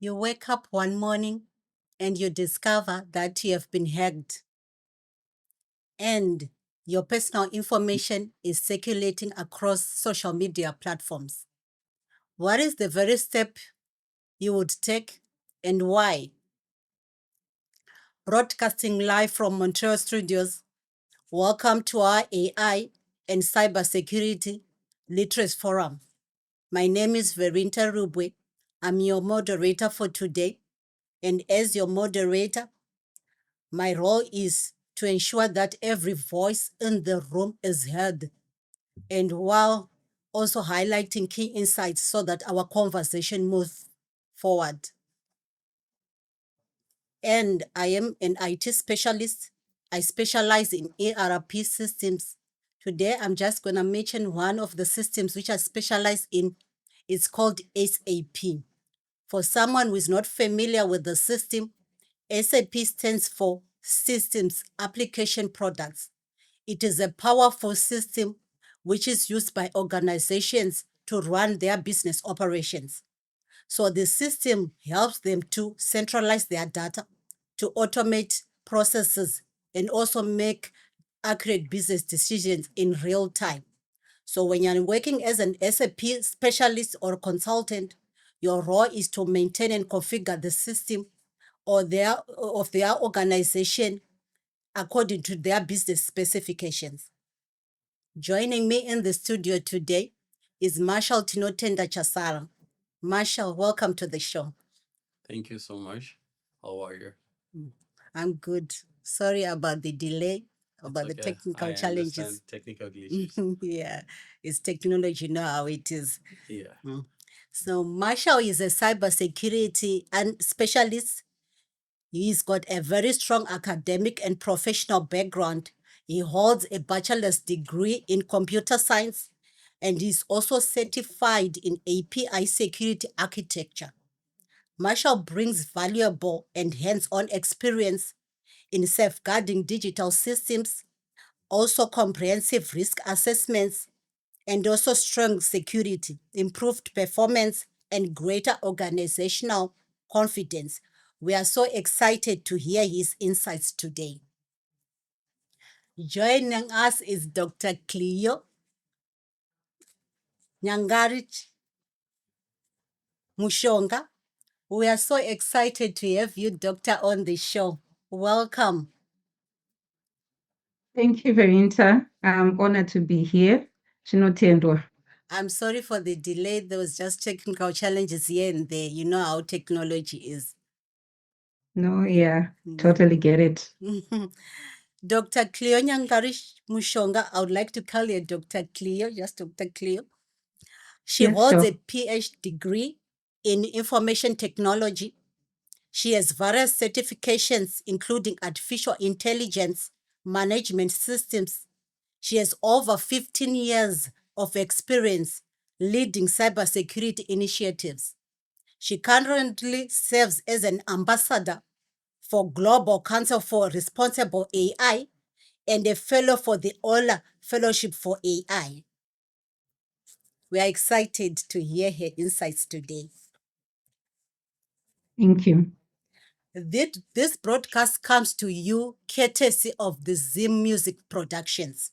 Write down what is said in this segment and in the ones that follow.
You wake up one morning and you discover that you have been hacked and your personal information is circulating across social media platforms. What is the very step you would take and why? Broadcasting live from Montreal studios, welcome to our AI and Cybersecurity Literacy Forum. My name is Verinta Rubwe. I'm your moderator for today. And as your moderator, my role is to ensure that every voice in the room is heard, and while also highlighting key insights so that our conversation moves forward. And I am an IT specialist. I specialize in ERP systems. Today, I'm just going to mention one of the systems which I specialize in. It's called SAP. For someone who is not familiar with the system, SAP stands for Systems Application Products. It is a powerful system which is used by organizations to run their business operations. So the system helps them to centralize their data, to automate processes, and also make accurate business decisions in real time. So when you're working as an SAP specialist or consultant, your role is to maintain and configure the system of their organization according to their business specifications. Joining me in the studio today is Marshall Tinotenda Chasara. Marshall, welcome to the show. Thank you so much. How are you? I'm good. Sorry about the delay, about the Okay. technical I challenges. understand technical glitches. Yeah, it's technology, you know how it is. Yeah. So Marshall is a cybersecurity and specialist. He's got a very strong academic and professional background. He holds a bachelor's degree in computer science, and he's also certified in API security architecture. Marshall brings valuable and hands-on experience in safeguarding digital systems, also comprehensive risk assessments, and also strong security, improved performance, and greater organizational confidence. We are so excited to hear his insights today. Joining us is Dr. Cleo, Nyangari, Mushonga. We are so excited to have you, Doctor, on the show. Welcome. Thank you, Verinta. I'm honored to be here. Tinotenda. I'm sorry for the delay. There was just technical challenges here and there. You know how technology is. No, yeah, totally get it. Dr. Cleo Nyangari Mushonga, I would like to call you Dr. Cleo, just Dr. Cleo. She Yeah, holds a sure. PhD degree in information technology. She has various certifications, including artificial intelligence management systems. She has over 15 years of experience leading cybersecurity initiatives. She currently serves as an ambassador for Global Council for Responsible AI and a fellow for the Ola Fellowship for AI. We are excited to hear her insights today. Thank you. This broadcast comes to you courtesy of the Zim Music Productions.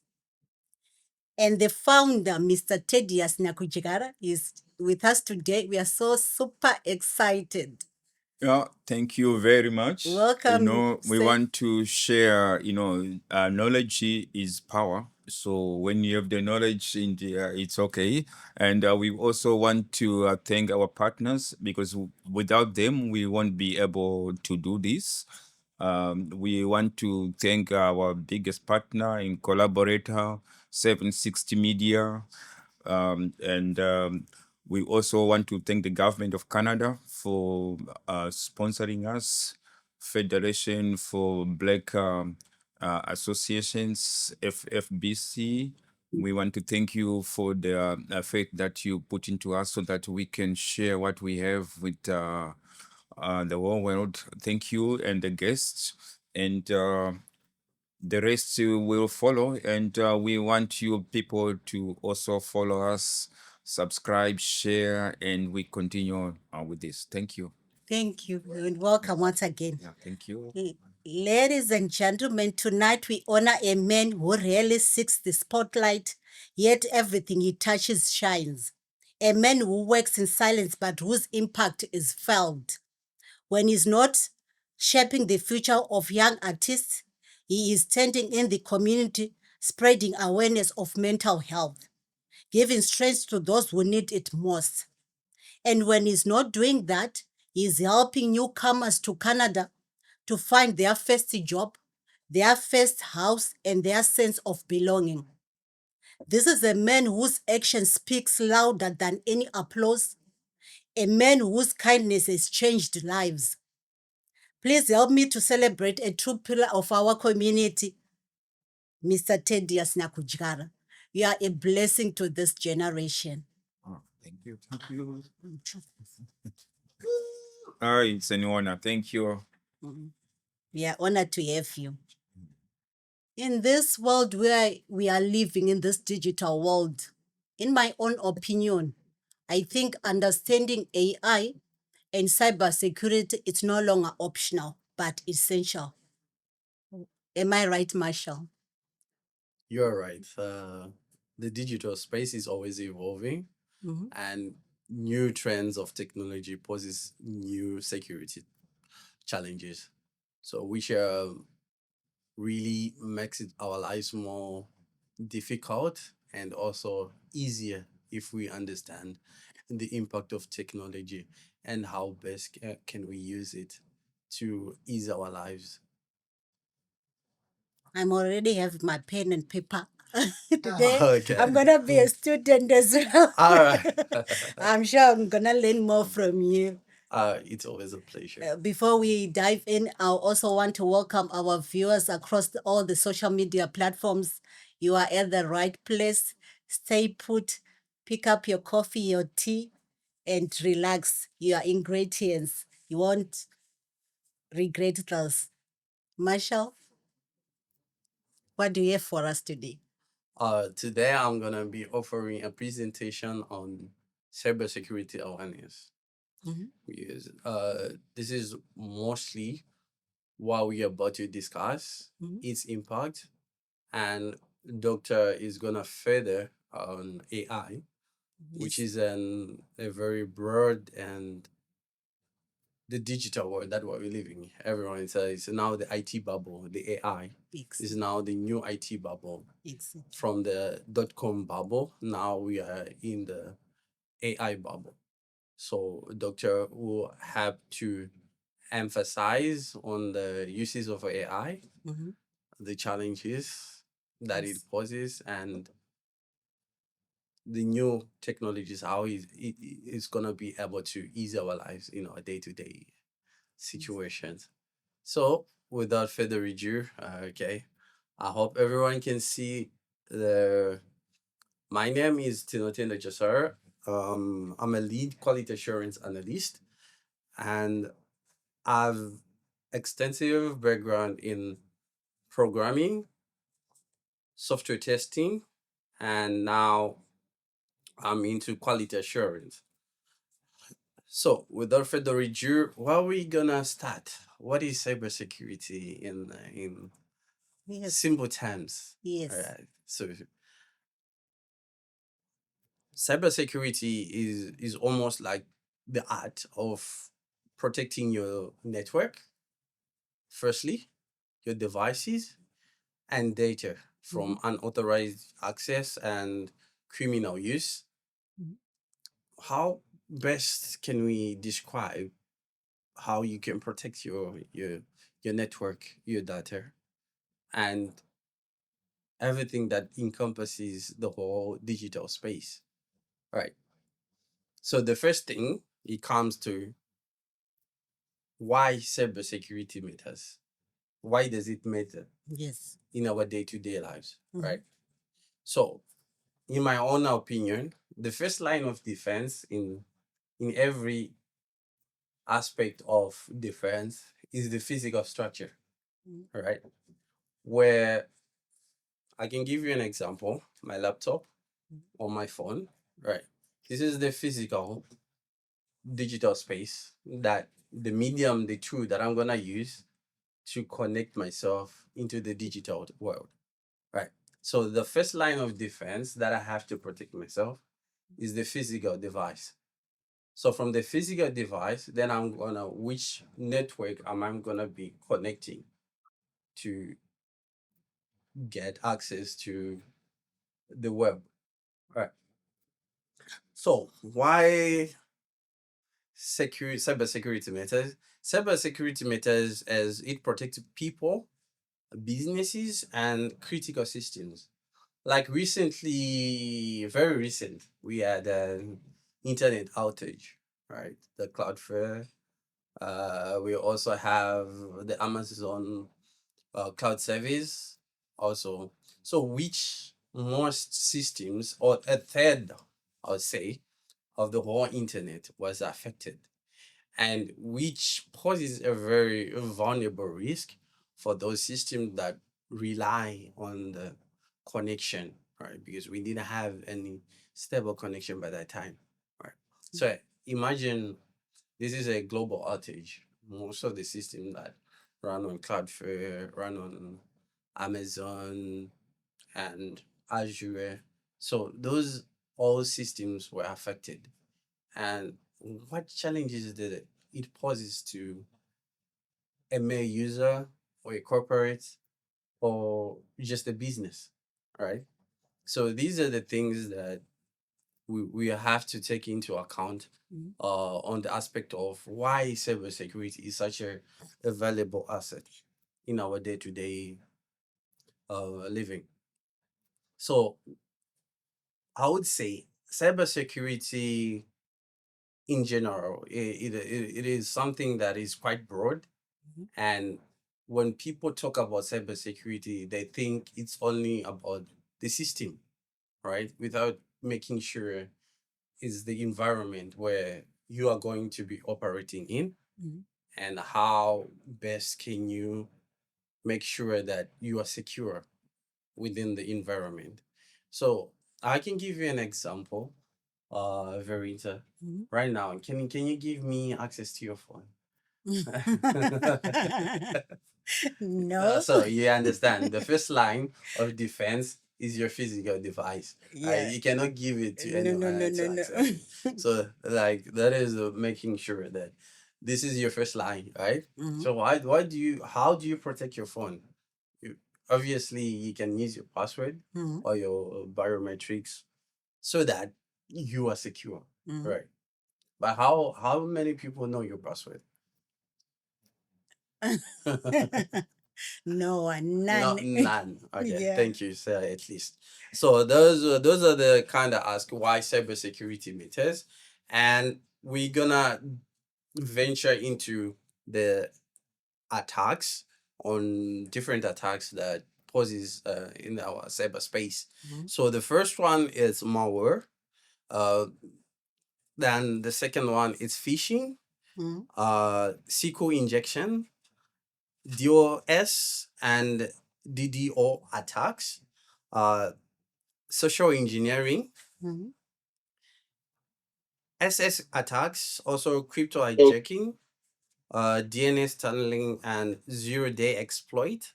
And the founder, Mr. Thaddeus Nakujigara, is with us today. We are so super excited. Yeah, thank you very much. Welcome. We want to share, knowledge is power. So when you have the knowledge, it's okay. And we also want to thank our partners because without them, we won't be able to do this. We want to thank our biggest partner and collaborator, 760 Media, and we also want to thank the government of Canada for sponsoring us, Federation for Black Associations, FFBC. We want to thank you for the faith that you put into us so that we can share what we have with the whole world. Thank you and the guests. And the rest will follow, and we want you people to also follow us, subscribe, share, and we continue with this. Thank you. Thank you and welcome once again. Yeah, thank you. Ladies and gentlemen, tonight we honor a man who rarely seeks the spotlight, yet everything he touches shines. A man who works in silence but whose impact is felt. When he's not shaping the future of young artists, he is standing in the community, spreading awareness of mental health, giving strength to those who need it most. And when he's not doing that, he's helping newcomers to Canada to find their first job, their first house, and their sense of belonging. This is a man whose action speaks louder than any applause, a man whose kindness has changed lives. Please help me to celebrate a true pillar of our community, Mr. Thaddeus Nakujara. You are a blessing to this generation. Oh, thank you. Thank you. It's an honor. Thank you. We are honored to have you. In this world where we are living, in this digital world, in my own opinion, I think understanding AI and cybersecurity is no longer optional, but essential. Am I right, Marshall? You're right. The digital space is always evolving, and new trends of technology poses new security challenges. So, which really makes it our lives more difficult and also easier if we understand the impact of technology and how best can we use it to ease our lives. I'm already have my pen and paper. Today, Okay. I'm gonna be a student as well. All right. I'm sure I'm gonna learn more from you. It's always a pleasure. Before we dive in, I also want to welcome our viewers across all the social media platforms. You are at the right place. Stay put, pick up your coffee, your tea, and relax. You are in great hands. You won't regret this. Marshall, what do you have for us today? Today I'm gonna be offering a presentation on cybersecurity awareness. Because this is mostly what we are about to discuss, its impact, and Doctor is gonna further on AI, which is a very broad and the digital world that we're living in. Everyone says now the IT bubble, the AI is now the new IT bubble. From the .com bubble, now we are in the AI bubble. So Doctor will have to emphasize on the uses of AI, the challenges that it poses, and the new technologies, how it's going to be able to ease our lives in our day-to-day situations. So without further ado, okay, I hope everyone can see the. My name is Tinotenda Chasara. I'm a lead quality assurance analyst, and I've extensive background in programming, software testing, and now I'm into quality assurance. So, without further ado, where are we gonna start? What is cybersecurity in simple terms? Yes. All right. So, cybersecurity is almost like the art of protecting your network, firstly, your devices, and data from unauthorized access and criminal use. How best can we describe how you can protect your network, your data, and everything that encompasses the whole digital space? Right. So the first thing it comes to why cybersecurity matters. Why does it matter? Yes. In our day-to-day lives, right? So, in my own opinion, the first line of defense in every aspect of defense is the physical structure, right? Where I can give you an example, my laptop or my phone, right? This is the physical digital space that the medium, the tool that I'm gonna use to connect myself into the digital world, right? So the first line of defense that I have to protect myself is the physical device. So from the physical device, then I'm gonna, which network am I gonna be connecting to get access to the web, right? So why cybersecurity matters? Cybersecurity matters as it protects people, businesses, and critical systems. Like recently, very recent, we had an internet outage, right? The Cloudflare. We also have the Amazon cloud service also. So which most systems, or a third, I would say, of the whole internet was affected, and which poses a very vulnerable risk for those systems that rely on the connection, right? Because we didn't have any stable connection by that time, right? So imagine this is a global outage. Most of the systems that run on Cloudflare, run on Amazon and Azure. So those all systems were affected. And what challenges did it poses to a mere user or a corporate or just a business, right? So these are the things that we have to take into account on the aspect of why cybersecurity is such a valuable asset in our day-to-day living. So I would say cybersecurity in general, it is something that is quite broad. And when people talk about cybersecurity, they think it's only about the system, right? Without making sure it's the environment where you are going to be operating in, and how best can you make sure that you are secure within the environment. So I can give you an example, Verinta. Right now, can you give me access to your phone? No. So you understand the first line of defense is your physical device. Yeah. You cannot give it to No, anyone no, no, to no, no. access it. So like that is making sure that this is your first line, right? So why do you, how do you protect your phone? You, obviously you can use your password or your biometrics so that you are secure, right? But how many people know your password? No one, No, none. none. Okay, Yeah. thank you, sir. At least. So those are the kind of ask why cybersecurity matters, and we're gonna venture into the attacks, on different attacks that poses in our cyberspace. So the first one is malware. Uh, then the second one is phishing. SQL injection, DOS and DDO attacks, social engineering, SS attacks, also crypto hijacking, DNS tunneling, and zero-day exploit,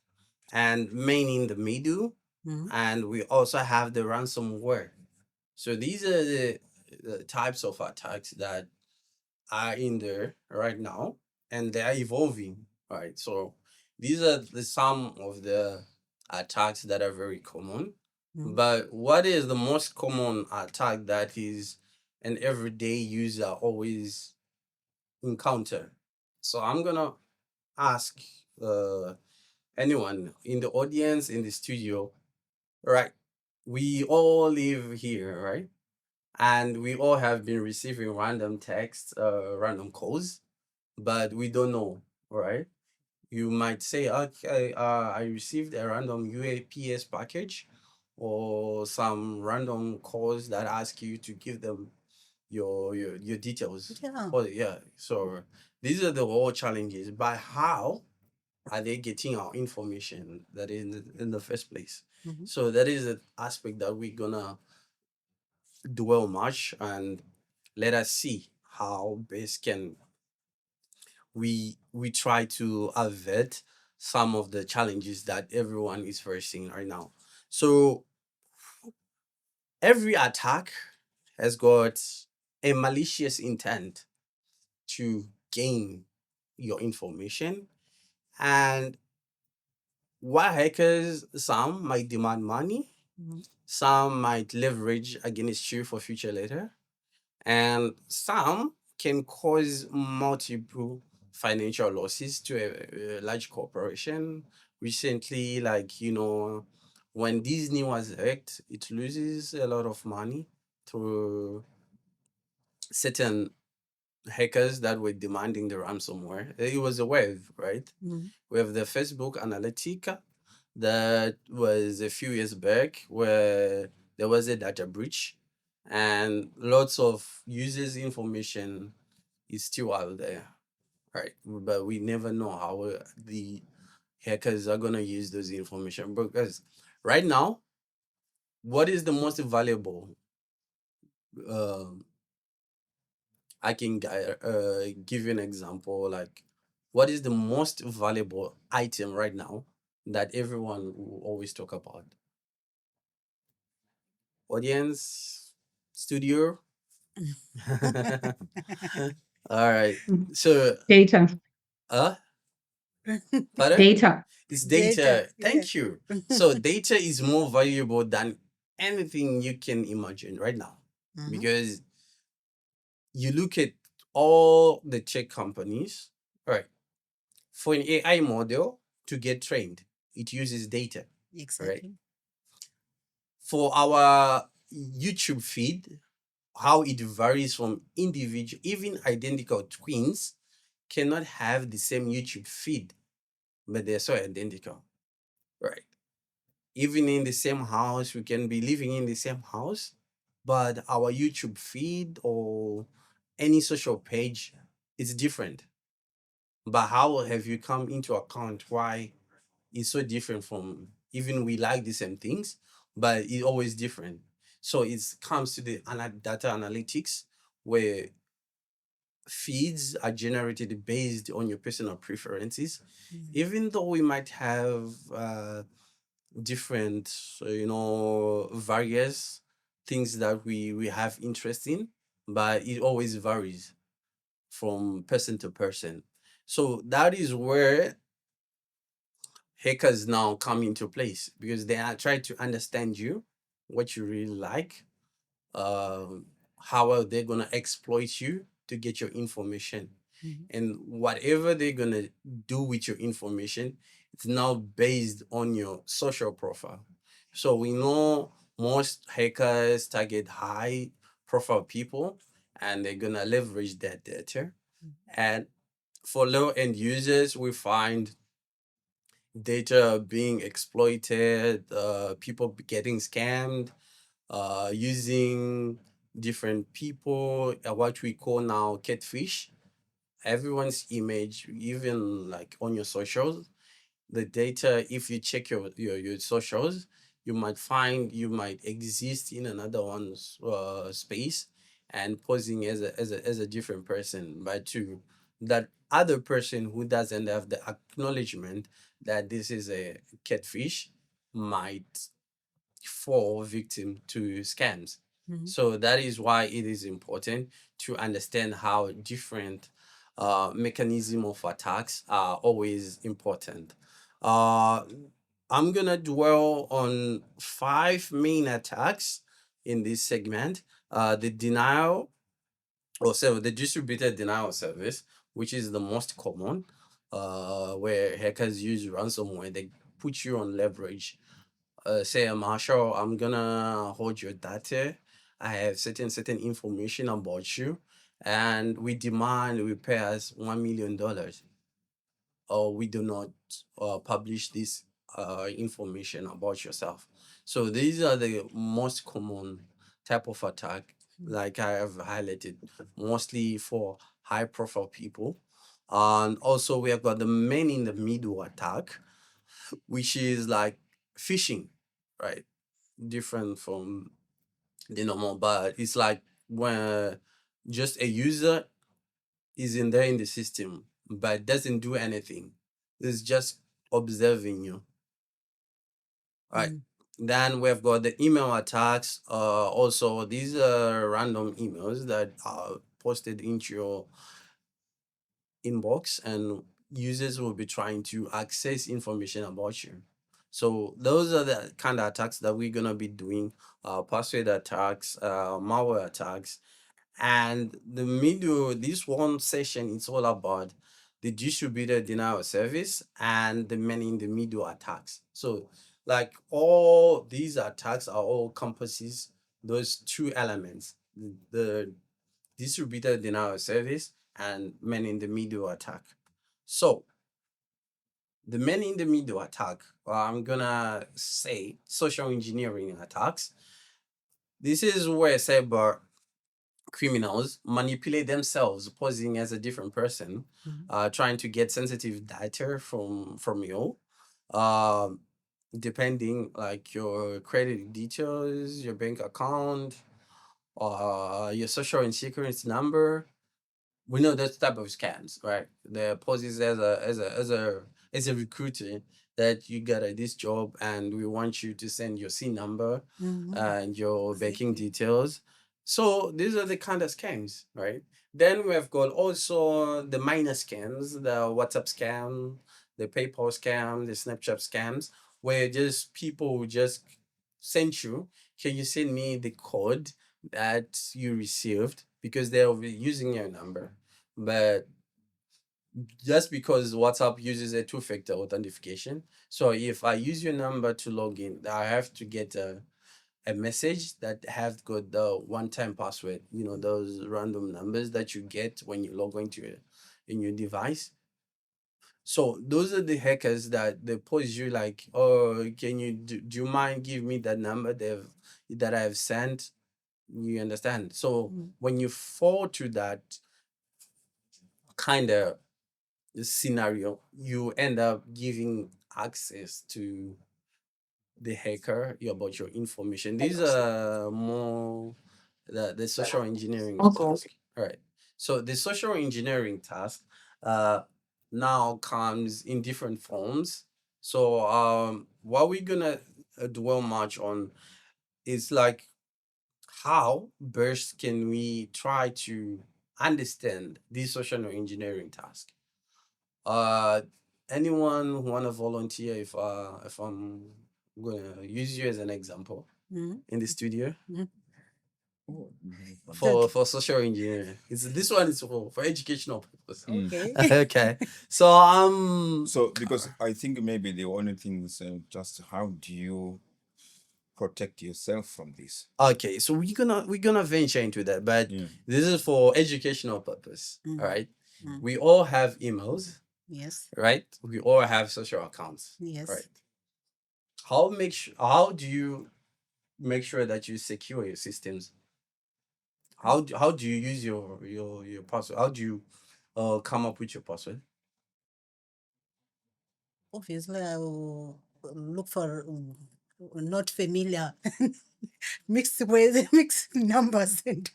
and main in the middle. And we also have the ransomware. So these are the types of attacks that are in there right now, and they are evolving, right? So these are some of the attacks that are very common. But what is the most common attack that is an everyday user always encounter? So I'm gonna ask uh, anyone in the audience, in the studio, right? We all live here, right? And we all have been receiving random texts, random calls, but we don't know, right? You might say, okay, I received a random UAPS package or some random calls that ask you to give them your details. Yeah. Oh, yeah. So these are the whole challenges. But how are they getting our information that in the first place? So that is an aspect that we're gonna dwell much, and let us see how best can we try to avert some of the challenges that everyone is facing right now. So every attack has got a malicious intent to gain your information. And while hackers, some might demand money, some might leverage against you for future later, and some can cause multiple financial losses to a large corporation. Recently, like, when Disney was hacked, it loses a lot of money to certain hackers that were demanding the ransomware. It was a wave, right? We have the Facebook Analytica that was a few years back where there was a data breach and lots of users' information is still out there, right? But we never know how the hackers are going to use those information, because right now, what is the most valuable? um I can give you an example. Like, what is the most valuable item right now that everyone will always talk about? Audience, studio. All right. So, Data. uh, pardon? Data. It's Data, data. yeah. Thank you. So, data is more valuable than anything you can imagine right now, because you look at all the tech companies, right? For an AI model to get trained, it uses data. Exactly. For our YouTube feed, how it varies from individual, even identical twins cannot have the same YouTube feed, but they're so identical, right? Even in the same house, we can be living in the same house, but our YouTube feed or any social page is different. But how have you come into account why it's so different from, even we like the same things, but it's always different? So it comes to the data analytics, where feeds are generated based on your personal preferences. Even though we might have different, various things that we have interest in, but it always varies from person to person. So that is where hackers now come into place, because they are trying to understand you, what you really like, um, how are they gonna exploit you to get your information, and whatever they're gonna do with your information, it's now based on your social profile. So we know most hackers target high profile people, and they're gonna leverage that data. And for low end users, we find data being exploited, people getting scammed, using different people, what we call now catfish. Everyone's image, even like on your socials, the data, if you check your socials, you might find you might exist in another one's space and posing as a different person, but to that other person who doesn't have the acknowledgement that this is a catfish might fall victim to scams. So that is why it is important to understand how different mechanism of attacks are always important. Uh, I'm gonna dwell on 5 main attacks in this segment. The denial, or the distributed denial service, which is the most common, where hackers use ransomware. They put you on leverage. Say, Marshall, I'm gonna hold your data. I have certain information about you, and we demand you pay us $1 million, or we do not publish this information about yourself. So these are the most common type of attack, like I have highlighted, mostly for high profile people. And also we have got the man in the middle attack, which is like phishing, right? Different from the normal, but it's like when just a user is in there in the system, but doesn't do anything. It's just observing you. Right. Then we've got the email attacks. Also, these are random emails that are posted into your inbox, and users will be trying to access information about you. So those are the kind of attacks that we're gonna be doing. Password attacks, malware attacks, and this one session is all about the distributed denial of service and the man in the middle attacks. So like all these attacks are all encompasses those two elements, the distributed denial of service and man in the middle attack. So the man in the middle attack, I'm gonna say social engineering attacks. This is where cyber criminals manipulate themselves, posing as a different person, trying to get sensitive data from you, depending like your credit details, your bank account, your social insurance number. We know those type of scams, right? They're poses as a recruiter that you got this job and we want you to send your C number and your banking details. So these are the kind of scams, right? Then we've got also the minor scams, the WhatsApp scam, the PayPal scam, the Snapchat scams, where just people just send you, can you send me the code that you received, because they'll be using your number. But just because WhatsApp uses a two-factor authentication, so if I use your number to log in, I have to get a message that have got the one-time password, those random numbers that you get when you log into a new device. So those are the hackers that they pose you like, oh, can you do you mind give me that number that I have sent? You understand? So when you fall to that kind of scenario, you end up giving access to the hacker about your information. These are more the social engineering task. All right. So the social engineering task now comes in different forms. So what we're gonna dwell much on is like how best can we try to understand this social engineering task. Uh, anyone who wanna volunteer if I'm gonna use you as an example in the studio for social engineering? This one is for educational purpose. Okay. Okay. So So because I think maybe the only thing is just how do you protect yourself from this? okay, so we're gonna venture into that, but this is for educational purpose. All right. We all have emails, Yes. right? We all have social accounts. Yes. Right. How do you make sure that you secure your systems? How do you use your password? How do you come up with your password? Obviously, I will look for not familiar mixed words, mixed numbers and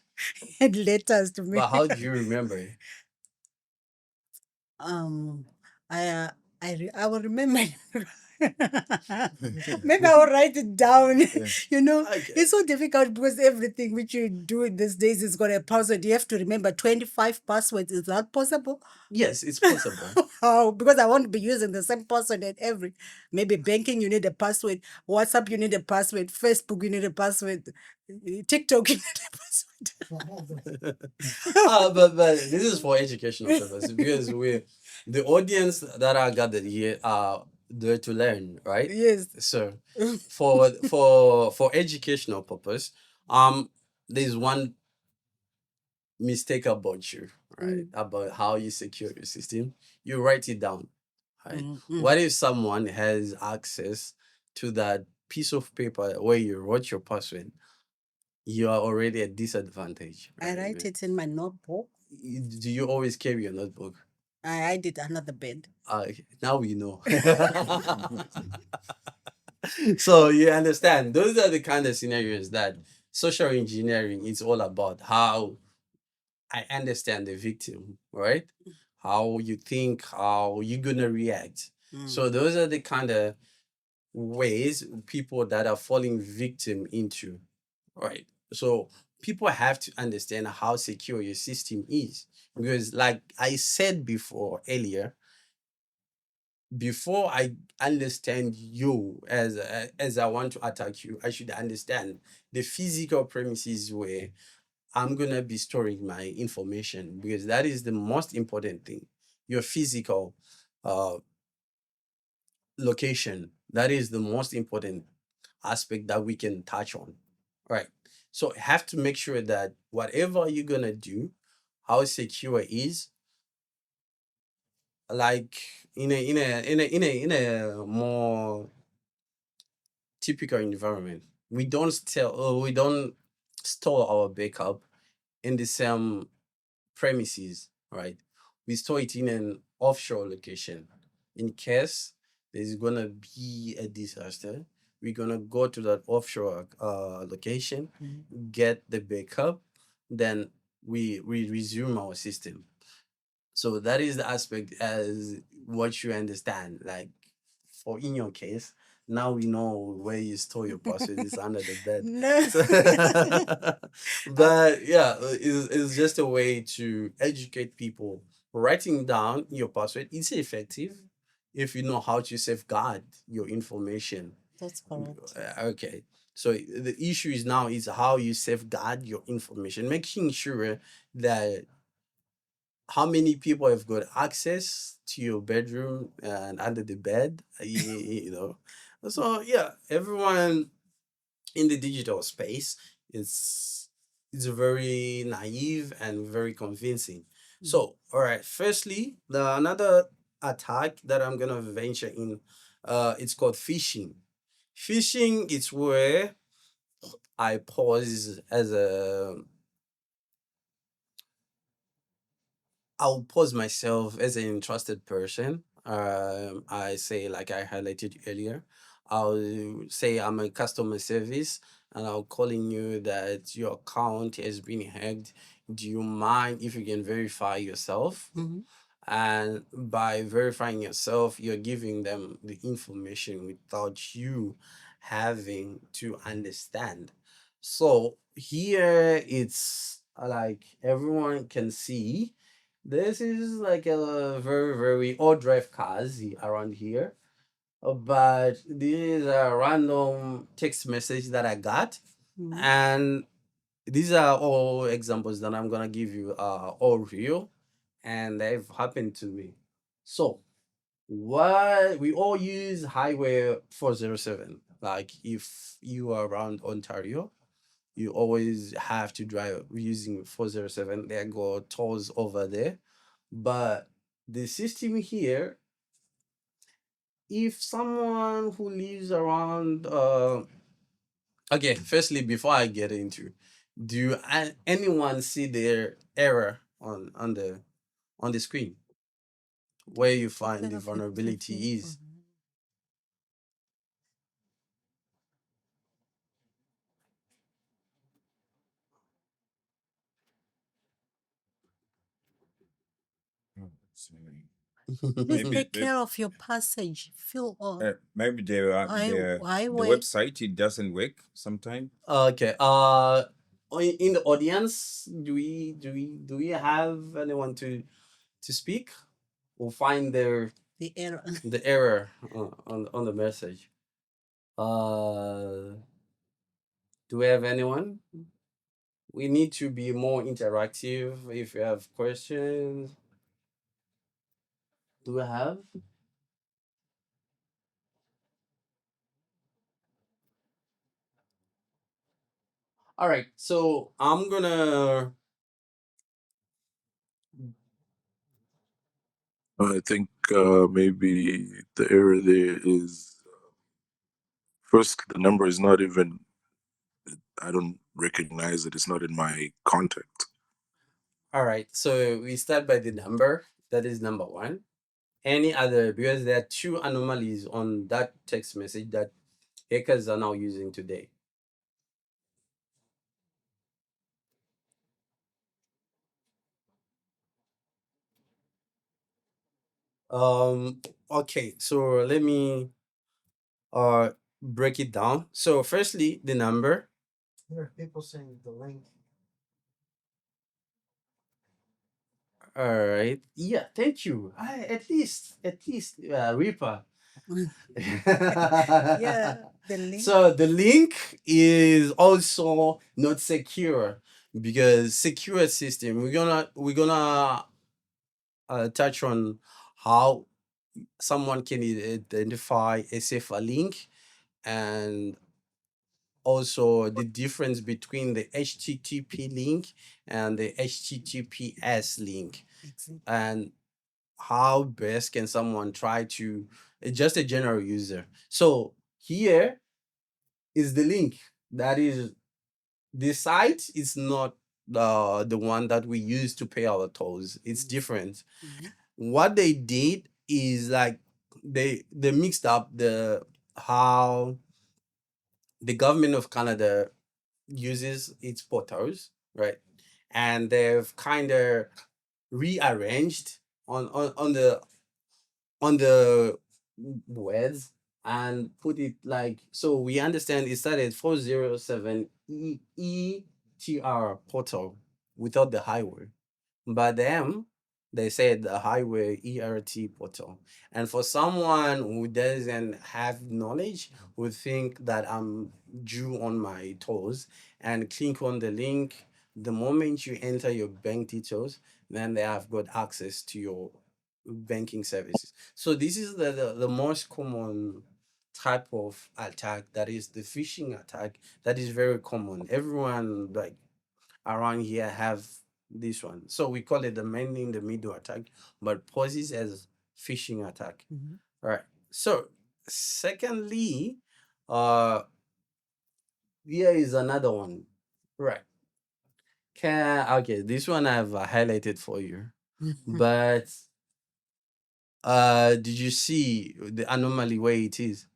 letters to make. But how do you remember it? I I will remember. Maybe I will write it down. Okay. It's so difficult because everything which you do these days is got a password. You have to remember 25 passwords. Is that possible? Yes, it's possible. How? Because I won't be using the same password at maybe banking you need a password, WhatsApp you need a password, Facebook you need a password, TikTok you need a password. But this is for educational purposes because the audience that are gathered here are there to learn, right? Yes. So for educational purpose, there's one mistake about you, right? About how you secure your system. You write it down. Right? What if someone has access to that piece of paper where you wrote your password? You are already at disadvantage. I write it in my notebook. Do you always carry your notebook? I hide it under the bed. Now we know. So you understand, those are the kind of scenarios that social engineering is all about. How I understand the victim, right? how you think, how you're gonna react. So those are the kind of ways people that are falling victim into, right? So people have to understand how secure your system is, because like I said before earlier, before I understand you as I want to attack you, I should understand the physical premises where I'm gonna be storing my information, because that is the most important thing. Your physical uh location, that is the most important aspect that we can touch on, right? So have to make sure that whatever you're gonna do, how secure it is, like in a more typical environment. We don't store our backup in the same premises, right? We store it in an offshore location. In case there's gonna be a disaster, we're gonna go to that offshore location, get the backup, then we resume our system. So that is the aspect as what you understand. Like for in your case, now we know where you store your password is under the bed. No. But yeah, it's just a way to educate people. Writing down your password is effective if you know how to safeguard your information. That's correct. Okay. So the issue is now is how you safeguard your information, making sure that how many people have got access to your bedroom and under the bed, you know. So yeah, everyone in the digital space is very naive and very convincing. So all right, firstly, the another attack that I'm gonna venture in, it's called phishing. Phishing is where I pose as a I'll pose myself as an entrusted person. I say, like I highlighted earlier, I'll say I'm a customer service and I'll calling you that your account has been hacked. Do you mind if you can verify yourself? And by verifying yourself, you're giving them the information without you having to understand. So here it's like everyone can see this is like a very, very all drive cars around here. But this is a random text message that I got. And these are all examples that I'm gonna give you all real and they've happened to me. So what we all use Highway 407. Like if you are around Ontario, you always have to drive using 407. There go tolls over there. But the system here, if someone who lives around okay, firstly before I get into, do anyone see their error on the screen where you find the vulnerability is? Please Maybe take care of your passage. Fill on. maybe the Highway. website it doesn't work sometimes. Okay. In the audience, do we have anyone to speak or find The error. the error on the message? Do we have anyone? We need to be more interactive. If you have questions, do we have? All right. So I'm gonna. I think maybe the error there is first, the number is not even, I don't recognize it. It's not in my contact. All right. So we start by the number. That is number one. Any other, because there are two anomalies on that text message that hackers are now using today. Okay, so let me break it down. So firstly, the number. There are people saying the link. All right. Yeah, thank you. At least, Reaper. Yeah, the link. So the link is also not secure because secure system. We're gonna touch on how someone can identify a safer link and also the difference between the HTTP link and the HTTPS link Exactly. and how best can someone try to just a general user. So here is the link. That is the site is not the one that we use to pay our tolls. It's different. Mhm. What they did is like they mixed up the how the government of Canada uses its portals, right? And they've kind of rearranged on the words and put it like so we understand it started 407 ETR portal without the highway. But them, they said the highway ERT portal. And for someone who doesn't have knowledge, would think that I'm due on my toes and click on the link. The moment you enter your bank details, then they have got access to your banking services. So this is the most common type of attack, that is the phishing attack, that is very common. Everyone like around here have this one. So we call it the man in the middle attack, but poses as phishing attack. Mhm. Right. So secondly, uh here is another one. Right. Okay, this one I've highlighted for you. Mhm. But did you see the anomaly where it is?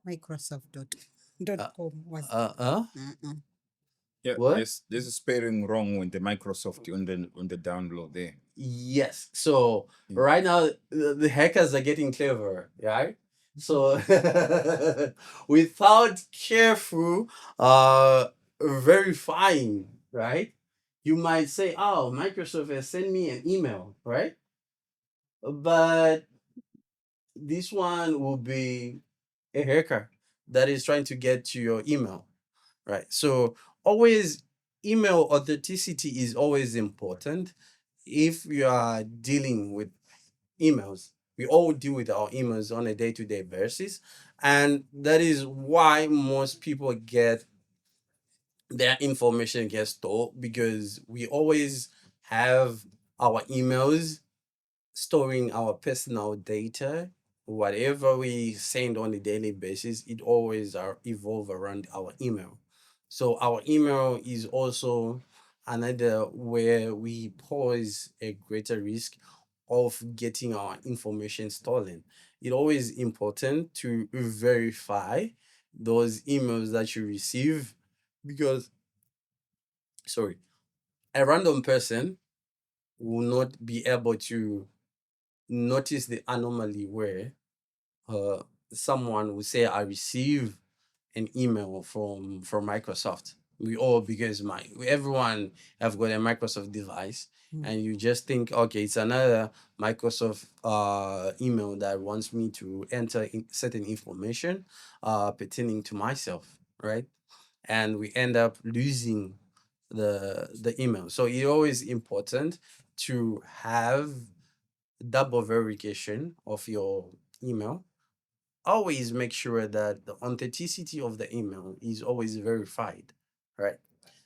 Microsoft.com was Mm-mm. Yeah, What? there's a spelling wrong with the Microsoft on the download there. Yes. So Mm. right now the hackers are getting clever, right? So without careful verifying, right? You might say, "Oh, Microsoft has sent me an email," right? But this one will be a hacker that is trying to get to your email, right? So always email authenticity is always important if you are dealing with emails. We all deal with our emails on a day-to-day basis, and that is why most people get their information gets stored, because we always have our emails storing our personal data. Whatever we send on a daily basis, it always are evolve around our email. So our email is also another where we pose a greater risk of getting our information stolen. It's always important to verify those emails that you receive, because sorry, a random person will not be able to notice the anomaly where uh, someone will say, "I receive an email from Microsoft." We all, because everyone have got a Microsoft device, and you just think, okay, it's another Microsoft email that wants me to enter certain information pertaining to myself, right? And we end up losing the email. So it's always important to have double verification of your email. Always make sure that the authenticity of the email is always verified, right?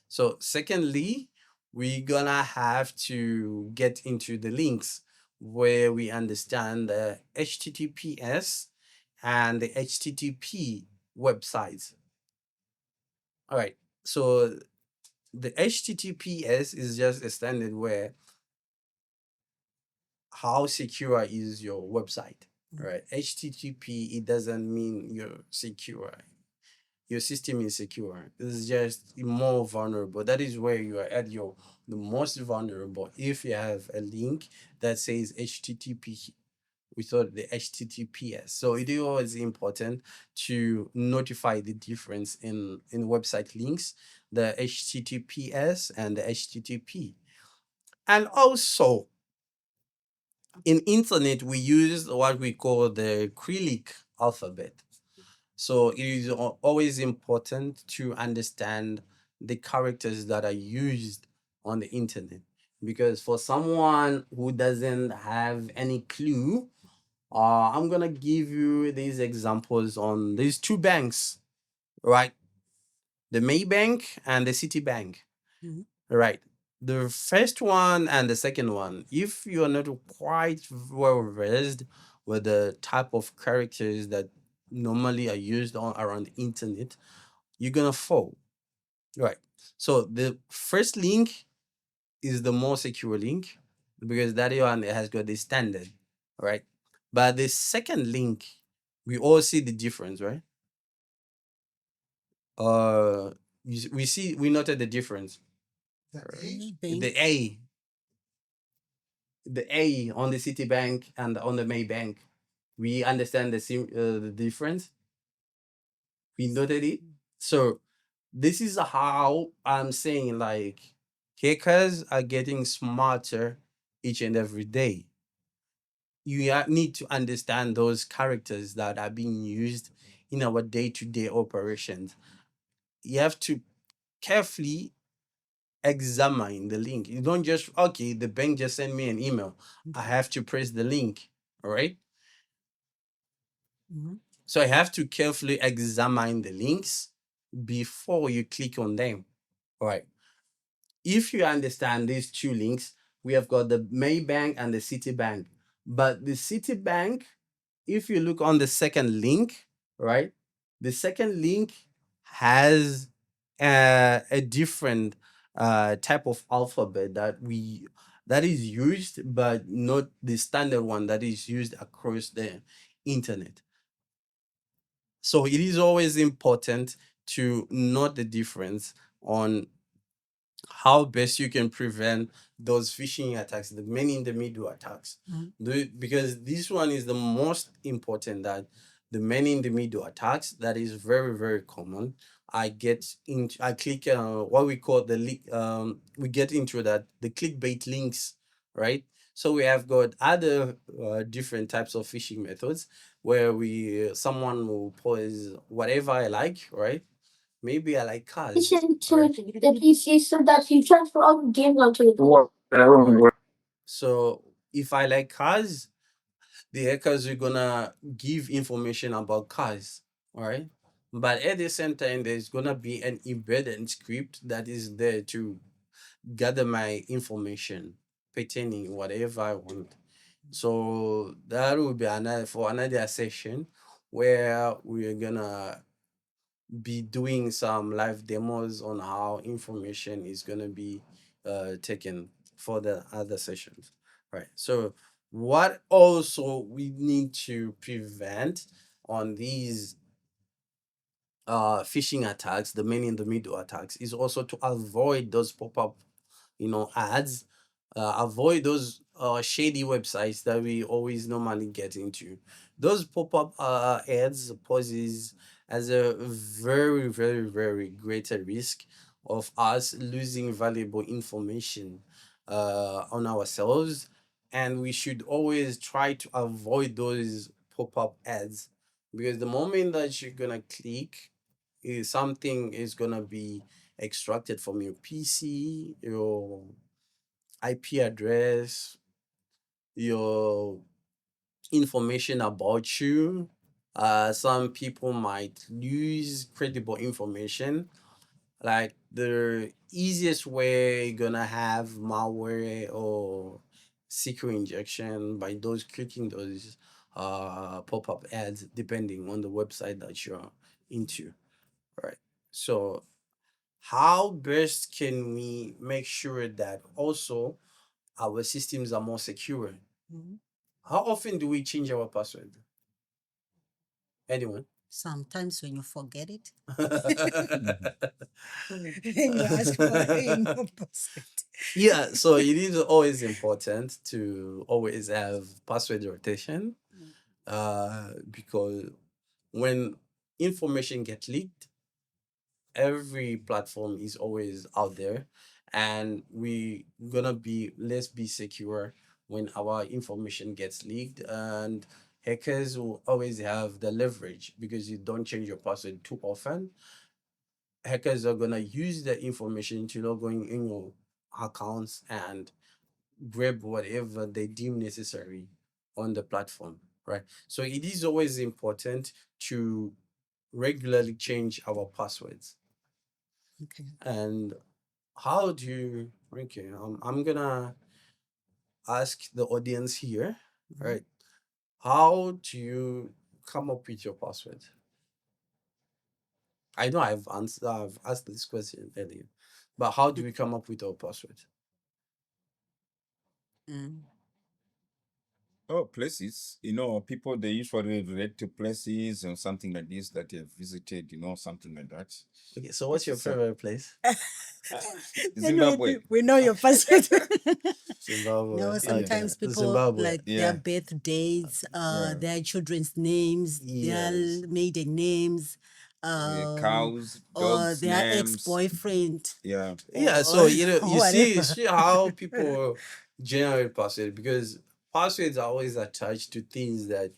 So secondly, we're gonna have to get into the links where we understand the HTTPS and the HTTP websites. All right. So the HTTPS is just a standard where how secure is your website, right? HTTP, it doesn't mean you're secure. your system is secure. It's just more vulnerable. That is where you are at your the most vulnerable. If you have a link that says HTTP without the HTTPS. So it is always important to notify the difference in website links, the HTTPS and the HTTP. And also in internet, we use what we call the Cyrillic alphabet. So it is always important to understand the characters that are used on the internet. Because for someone who doesn't have any clue, I'm gonna give you these examples on these two banks, right? The Maybank and the Citibank, Mhm. right? The first one and the second one, if you're not quite well versed with the type of characters that normally are used on around the internet, you're gonna fall, right? So the first link is the more secure link because that one has got the standard, right? But the second link, we all see the difference, right? We noted the difference. Maybank. The A on the Citibank and on the Maybank, we understand the difference. We noted it. So this is how I'm saying, like, hackers are getting smarter each and every day. You need to understand those characters that are being used in our day-to-day operations. You have to carefully examine the link. You don't just, okay, the bank just sent me an email, I have to press the link. All right. Mhm. So I have to carefully examine the links before you click on them. All right. If you understand these two links, we have got the Maybank and the Citibank. But the Citibank, if you look on the second link, right, the second link has a different type of alphabet that is used, but not the standard one that is used across the internet. So it is always important to note the difference on how best you can prevent those phishing attacks, the man in the middle attacks. Because this one is the most important, that the man in the middle attacks, that is very, very common. I click what we call we get into that, the clickbait links, right? So we have got other different types of phishing methods where someone will pose whatever I like, right? Maybe I like cars. Listen to Right? the PC so that you transfer all the games onto it. So if I like cars, the hackers are gonna give information about cars, all right? But at the same time, there's gonna be an embedded script that is there to gather my information pertaining whatever I want. So that will be another session where we're gonna be doing some live demos on how information is going to be taken for the other sessions, right? So what also we need to prevent on these phishing attacks, the man in the middle attacks, is also to avoid those pop-up ads, avoid those shady websites that we always normally get into. Those pop-up ads poses as a very, very, very greater risk of us losing valuable information on ourselves, and we should always try to avoid those pop-up ads, because the moment that you're gonna click, something is gonna be extracted from your PC, your IP address, your information about you. Some people might lose credible information. Like the easiest way you're gonna have malware or secret injection by those clicking those pop-up ads, depending on the website that you're into. Right. So how best can we make sure that also our systems are more secure? Mhm. How often do we change our password? Anyone? Sometimes when you forget it, Mm. then you ask for a new password. Yeah, so it is always important to always have password rotation, because when information gets leaked, every platform is always out there, and we gonna be let's be secure when our information gets leaked. And hackers will always have the leverage because you don't change your password too often. Hackers are gonna use the information to log in your accounts and grab whatever they deem necessary on the platform, right? So it is always important to regularly change our passwords. Okay. And how do you, okay, I'm gonna ask the audience here, right? How do you come up with your password? I know I've asked this question earlier, but how do we come up with our password? Mm. Oh, places. People they usually relate to places or something like this that they have visited. Something like that. Okay, so what's your So- favorite place? Then Zimbabwe. we know your password. Zimbabwe. No, Okay. sometimes people Zimbabwe. like their Yeah. birthdays, Yeah. their children's names, Yes. their maiden names, Cows, or dogs, their names. ex-boyfriend. Yeah. Yeah, or so you whatever. see how people generate passwords, because passwords are always attached to things that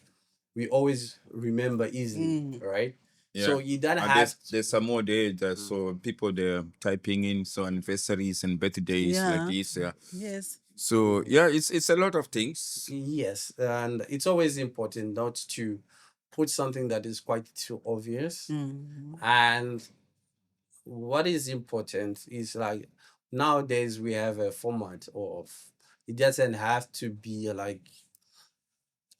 we always remember easily, right? So Yeah. you don't And have there's some more there that so people they're typing in so anniversaries and birthdays like Yeah. this. Yeah. Yes. So yeah, it's a lot of things. yes, and it's always important not to put something that is quite too obvious. Mm. And what is important is like nowadays we have a format of, it doesn't have to be like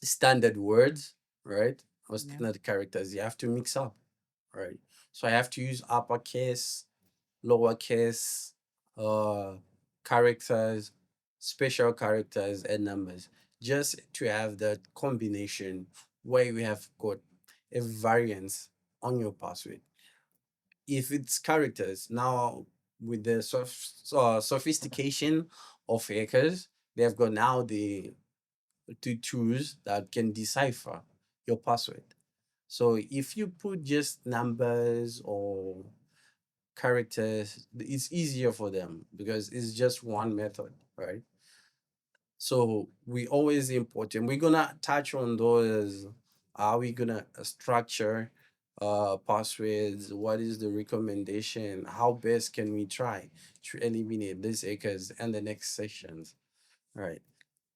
standard words, right? Or Yeah. standard characters. You have to mix up, right? So I have to use uppercase, lowercase, uh, characters, special characters, and numbers, just to have that combination where we have got a variance on your password. If it's characters, now with the sophistication of hackers, they've got now the tools that can decipher your password. So if you put just numbers or characters, it's easier for them because it's just one method, right? So we always important. We're gonna touch on those. Are we gonna structure passwords? What is the recommendation? How best can we try to eliminate these hackers in the next sessions? Right.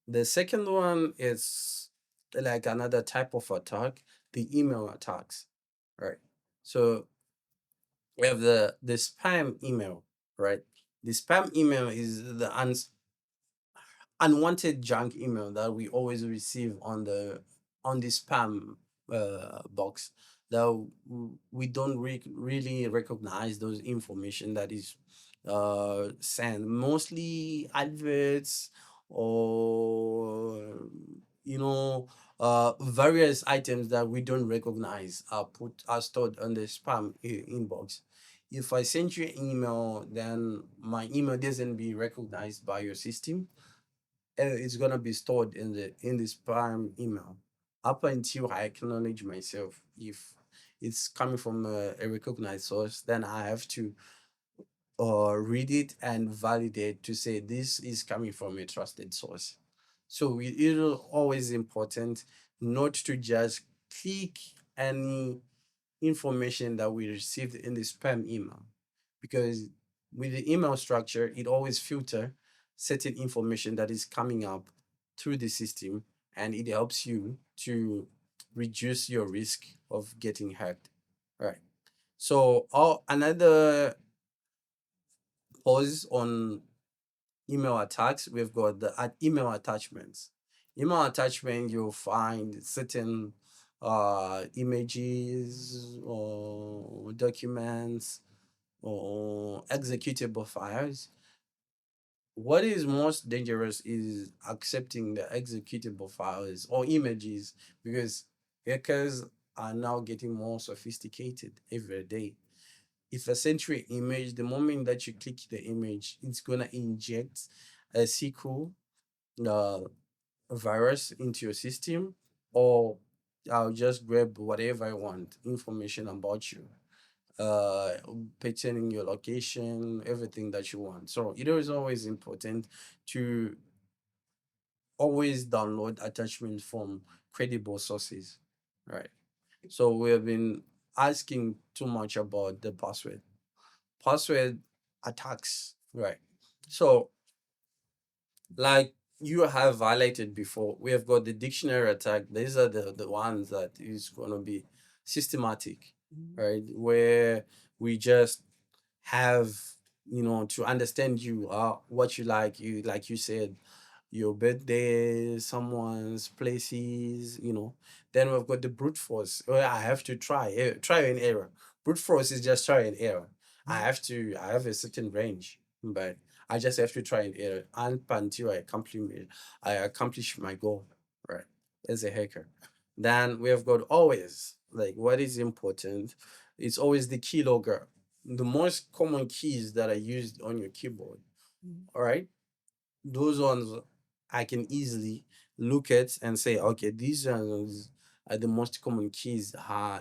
The second one is like another type of attack, the email attacks. Right. So we have the spam email, right? The spam email is the unwanted junk email that we always receive on the spam box, that we don't really recognize those information that is sent, mostly adverts or various items that we don't recognize are stored on the spam inbox. If I send you an email, then my email doesn't be recognized by your system, it's gonna be stored in the spam email up until I acknowledge myself. If it's coming from a recognized source, then I have to read it and validate to say this is coming from a trusted source. So it is always important not to just click any information that we received in the spam email, because with the email structure, it always filter certain information that is coming up through the system, and it helps you to reduce your risk of getting hacked. Right. So another pause on email attacks, we've got the email attachments. Email attachment, you'll find certain images or documents or executable files. What is most dangerous is accepting the executable files or images, because hackers are now getting more sophisticated every day. If a Sentry image, the moment that you click the image, it's gonna inject a SQL virus into your system, or I'll just grab whatever I want, information about you, pertaining your location, everything that you want. So it is always important to always download attachments from credible sources, right? So we have been asking too much about the password attacks, right? So, like you have highlighted before, we have got the dictionary attack. These are the ones that is going to be systematic, right? Where we just have, to understand you, what you like you said, your birthday, someone's places, Then we've got the brute force. Where I have to try and error. Brute force is just try and error. I have a certain range, but I just have to try and error until I accomplish my goal, right? As a hacker. Then we have got always, like, what is important, it's always the keylogger. The most common keys that are used on your keyboard. All right. Those ones I can easily look at and say, okay, these are the most common keys.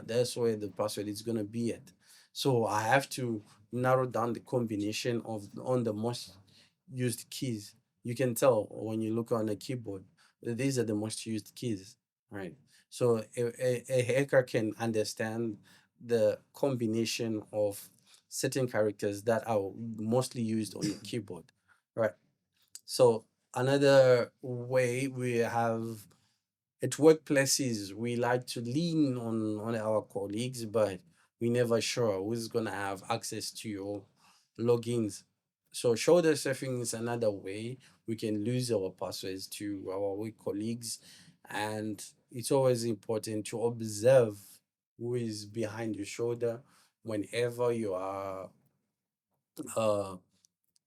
That's where the password is gonna be at. So I have to narrow down the combination of on the most used keys. You can tell when you look on the keyboard, these are the most used keys, right? So a hacker can understand the combination of certain characters that are mostly used on your keyboard, right? So another way we have at workplaces, we like to lean on our colleagues, but we never sure who's gonna have access to your logins. So shoulder surfing is another way we can lose our passwords to our work colleagues, and it's always important to observe who is behind your shoulder whenever you are uh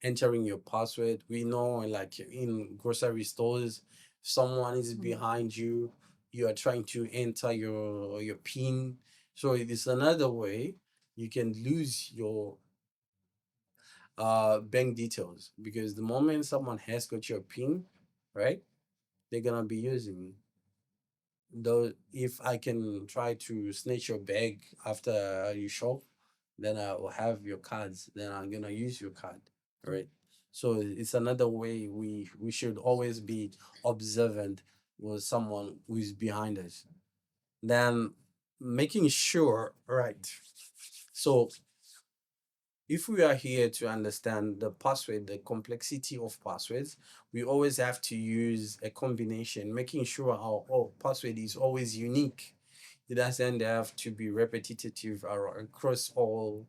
entering your password. We know, like in grocery stores, if someone is behind you, you are trying to enter your PIN. So it is another way you can lose your bank details, because the moment someone has got your PIN, right, they're gonna be using. Though if I can try to snatch your bag after you shop, then I will have your cards. Then I'm gonna use your card, right? So it's another way we should always be observant with someone who is behind us. Then making sure, right? So if we are here to understand the password, the complexity of passwords, we always have to use a combination, making sure our password is always unique. It doesn't have to be repetitive across all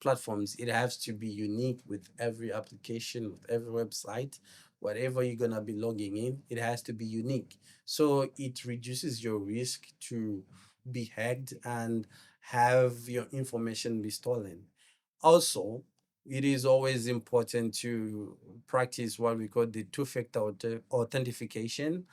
platforms. It has to be unique with every application, with every website, whatever you're gonna be logging in, it has to be unique. So it reduces your risk to be hacked and have your information be stolen. Also, it is always important to practice what we call the two-factor authentication.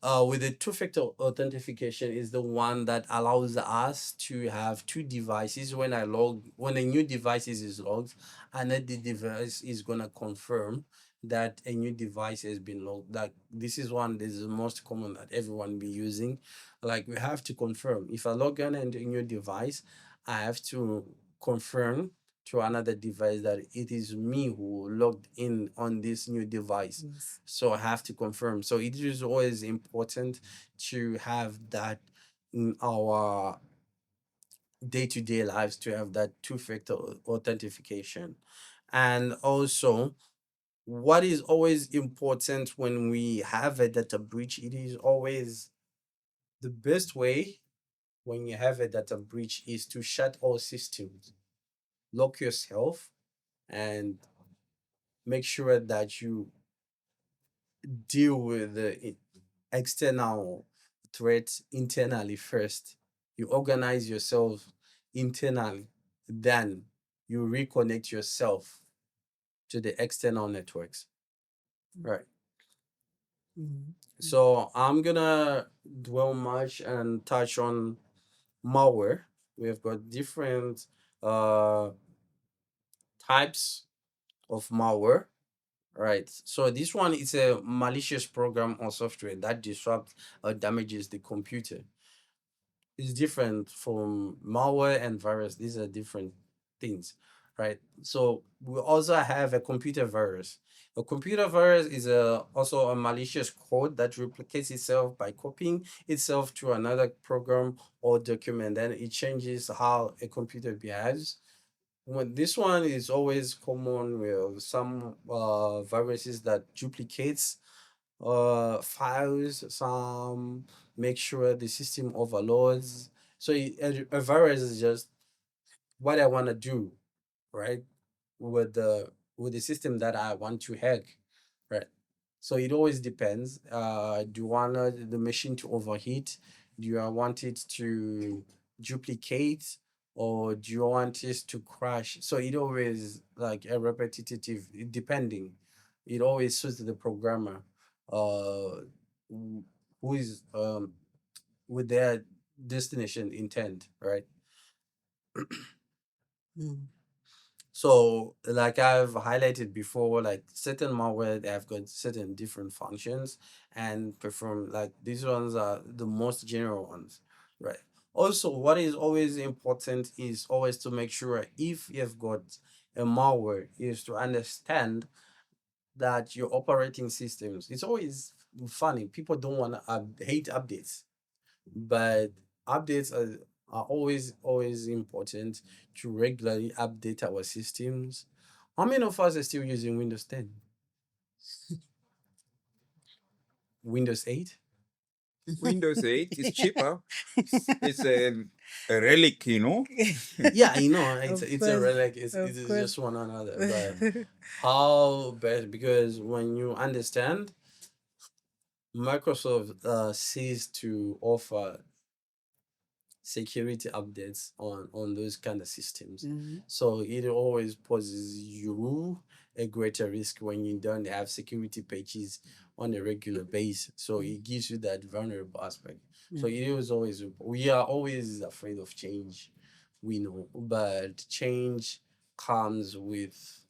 With the two-factor authentication is the one that allows us to have two devices. When a new device is logged, another device is gonna confirm that a new device has been logged. Like this is one that is the most common that everyone be using. Like we have to confirm. If I log in into a new device, I have to confirm to another device that it is me who logged in on this new device. So I have to confirm. So it is always important to have that in our day-to-day lives, to have that two-factor authentication. And also, what is always important when we have a data breach, it is always the best way when you have a data breach is to shut all systems, lock yourself, and make sure that you deal with the external threats internally first. You organize yourself internally, then you reconnect yourself to the external networks. Right. So I'm gonna dwell much and touch on malware. We have got different types of malware. Right. So this one is a malicious program or software that disrupts or damages the computer. It's different from malware and virus. These are different things, right? So we also have a computer virus. A computer virus is also a malicious code that replicates itself by copying itself to another program or document. Then it changes how a computer behaves. When this one is always common with some viruses that duplicates files, some make sure the system overloads. So a virus is just what I want to do, right? With the system that I want to hack, right? So it always depends. Do you want the machine to overheat? Do you want it to duplicate? Or do you want it to crash? So it always like a repetitive, depending. It always suits the programmer, who who is with their destination intent, right? Mm. So, like I've highlighted before, like certain malware, they have got certain different functions and perform, like these ones are the most general ones, right? Also, what is always important is always to make sure if you've got a malware, is to understand that your operating systems, it's always funny. People don't want to hate updates, but updates are always important to regularly update our systems. How many of us are still using Windows 10? Windows 8? Windows 8 is cheaper. It's a relic, you know. Yeah, I know Of it's a course, relic. of It's course. just one another. But how best, because when you understand, Microsoft ceased to offer security updates on those kind of systems. Mhm. So it always poses you a greater risk when you don't have security patches on a regular basis. So it gives you that vulnerable aspect. So it is always, we are always afraid of change, we know, but change comes with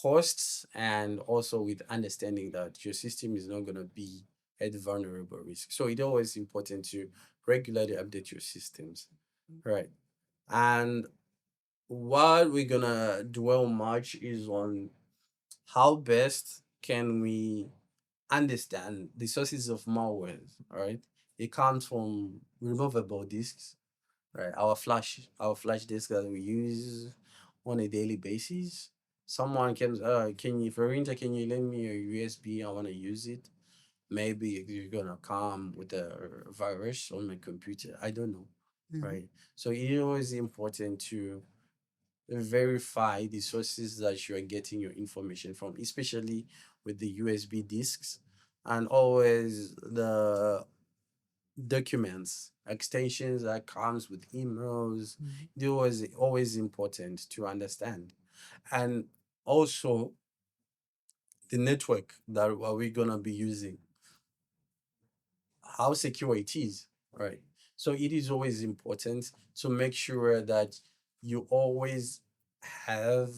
costs and also with understanding that your system is not going to be at vulnerable risk. So it's always important to regularly update your systems, right? And what we're gonna dwell much is on how best can we understand the sources of malware, right? It comes from removable disks, right? Our flash disk that we use on a daily basis. Someone can, can you, Verinta, can you lend me a USB? I want to use it. Maybe you're gonna come with a virus on my computer. I don't know, right? So it is always important to verify the sources that you are getting your information from, especially with the USB disks, and always the documents, extensions that comes with emails. It was always important to understand. And also the network that are we gonna be using, how secure it is, right? So it is always important to make sure that you always have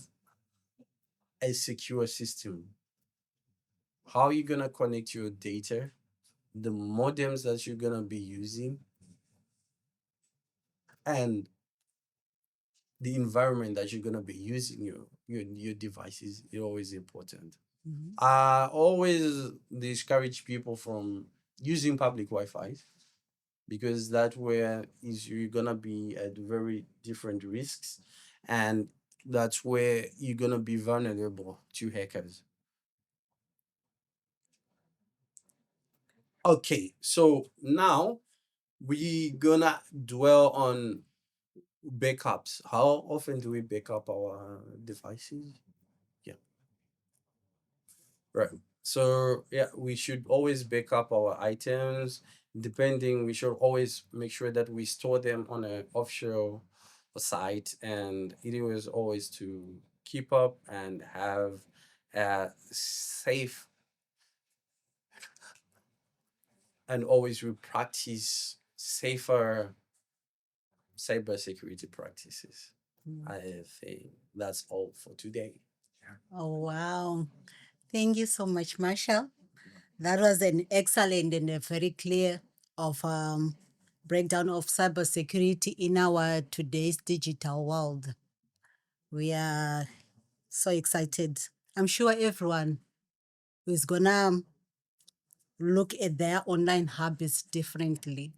a secure system. How are you gonna connect your data, the modems that you're gonna be using, and the environment that you're gonna be using your devices is always important. I always discourage people from using public Wi-Fi because that where is you're gonna be at very different risks, and that's where you're gonna be vulnerable to hackers. Okay, so now we gonna dwell on backups. How often do we backup our devices? Yeah, right. So yeah, we should always backup our items. Depending, we should always make sure that we store them on an offshore site, and it is always to keep up and have a safe, and always we practice safer cybersecurity practices. I think that's all for today. Oh, wow. Thank you so much, Marshall. That was an excellent and a very clear of breakdown of cybersecurity in our today's digital world. We are so excited. I'm sure everyone is gonna look at their online habits differently